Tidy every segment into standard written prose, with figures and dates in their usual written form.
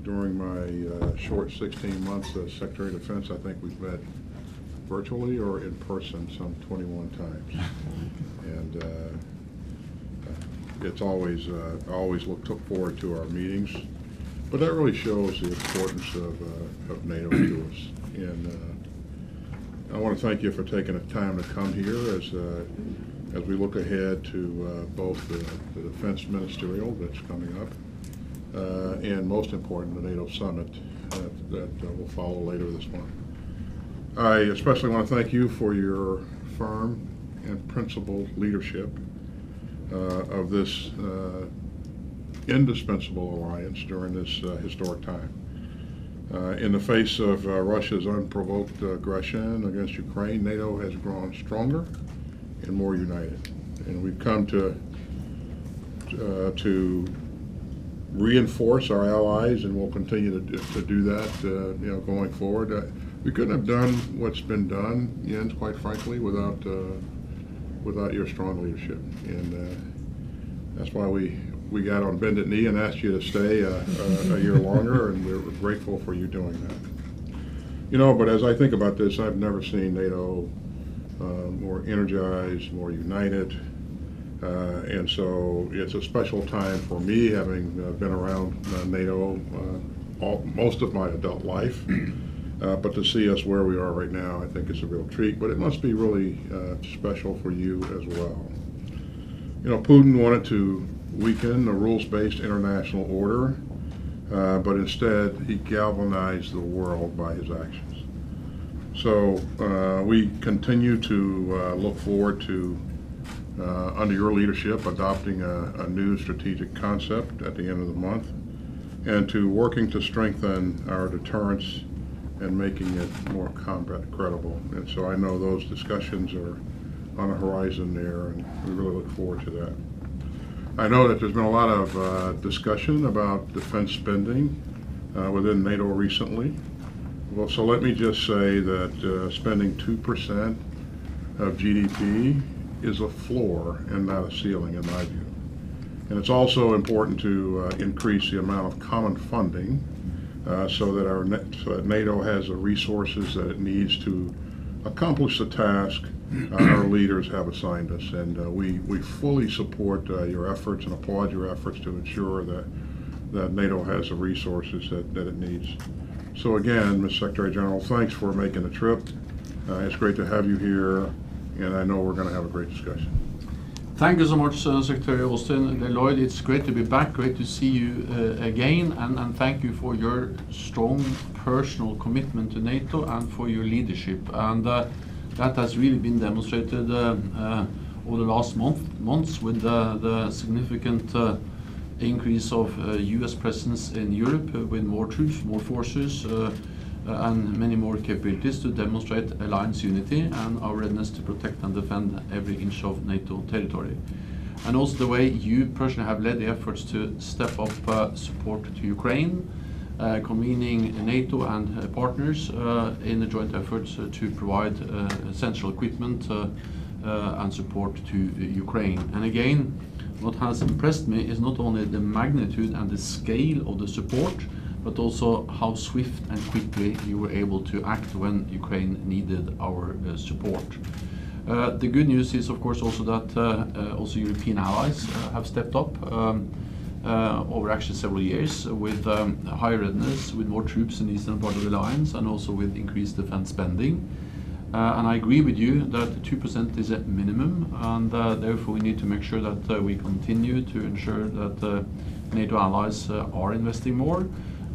During my short 16 months as Secretary of Defense, I think we've met virtually or in person some 21 times. And it's always, I always look forward to our meetings. But that really shows the importance of NATO to us. And I want to thank you for taking the time to come here as we look ahead to both the Defense Ministerial that's coming up and most important, the NATO Summit that will follow later this month. I especially want to thank you for your firm and principled leadership of this indispensable alliance during this historic time. In the face of Russia's unprovoked aggression against Ukraine, NATO has grown stronger and more united. And we've come to reinforce our allies, and we'll continue to do that going forward. We couldn't have done what's been done, Jens, quite frankly, without your strong leadership. And that's why we got on bended knee and asked you to stay a year longer, and we're grateful for you doing that. But as I think about this, I've never seen NATO more energized, more united, and so it's a special time for me, having been around NATO most of my adult life. But to see us where we are right now, I think it's a real treat. But it must be really special for you as well. Putin wanted to weaken the rules-based international order, but instead he galvanized the world by his actions. So we continue to look forward to, under your leadership, adopting a new strategic concept at the end of the month, and to working to strengthen our deterrence and making it more combat credible. And so I know those discussions are on the horizon there, and we really look forward to that. I know that there's been a lot of discussion about defense spending within NATO recently. Well, so let me just say that spending 2% of GDP is a floor and not a ceiling in my view. And it's also important to increase the amount of common funding so that NATO has the resources that it needs to accomplish the task our leaders have assigned us. And we fully support your efforts and applaud your efforts to ensure that NATO has the resources that it needs. So again, Ms. Secretary General, thanks for making the trip. It's great to have you here, and I know we're going to have a great discussion. Thank you so much, Secretary Austin. Lloyd, it's great to be back, great to see you again, and thank you for your strong personal commitment to NATO and for your leadership. And that has really been demonstrated over the last months with the significant increase of US presence in Europe with more troops, more forces, and many more capabilities to demonstrate alliance unity and our readiness to protect and defend every inch of NATO territory. And also the way you personally have led the efforts to step up support to Ukraine, convening NATO and partners in the joint efforts to provide essential equipment and support to Ukraine. And again, what has impressed me is not only the magnitude and the scale of the support, but also how swift and quickly you were able to act when Ukraine needed our support. The good news is, of course, also that also European allies have stepped up over actually several years with higher readiness, with more troops in the eastern part of the alliance, and also with increased defense spending. And I agree with you that 2% is a minimum, and therefore we need to make sure that we continue to ensure that NATO allies are investing more.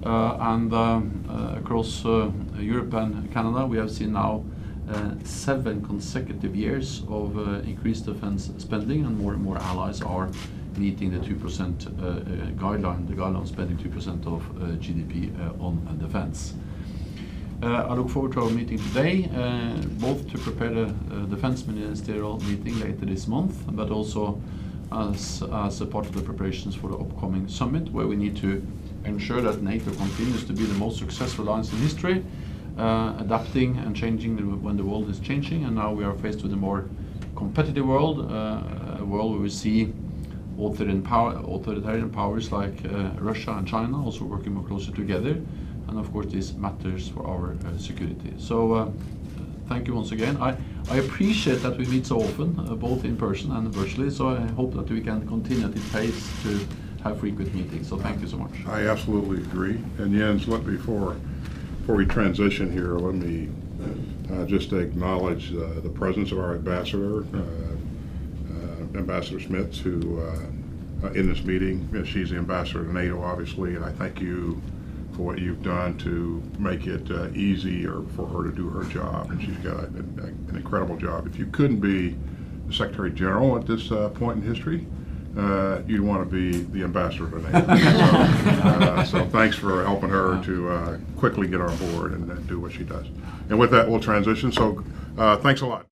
And across Europe and Canada, we have seen now 7 consecutive years of increased defense spending, and more allies are meeting the 2% guideline, the guideline spending 2% of GDP on defense. I look forward to our meeting today, both to prepare the Defense Ministerial meeting later this month, but also as a part of the preparations for the upcoming summit, where we need to ensure that NATO continues to be the most successful alliance in history, adapting and changing when the world is changing. And now we are faced with a more competitive world, a world where we see authoritarian powers like Russia and China also working more closely together, and of course this matters for our security. So thank you once again. I appreciate that we meet so often, both in person and virtually, so I hope that we can continue at this pace to have frequent meetings. So thank you so much. I absolutely agree. And Jens, before we transition here, let me just acknowledge the presence of our ambassador, Ambassador Smith, who in this meeting. She's the ambassador to NATO, obviously, and I thank you for what you've done to make it easier for her to do her job. And she's got an incredible job. If you couldn't be the Secretary General at this point in history, you'd want to be the ambassador to NATO. So thanks for helping her to quickly get on board and do what she does. And with that, we'll transition. So thanks a lot.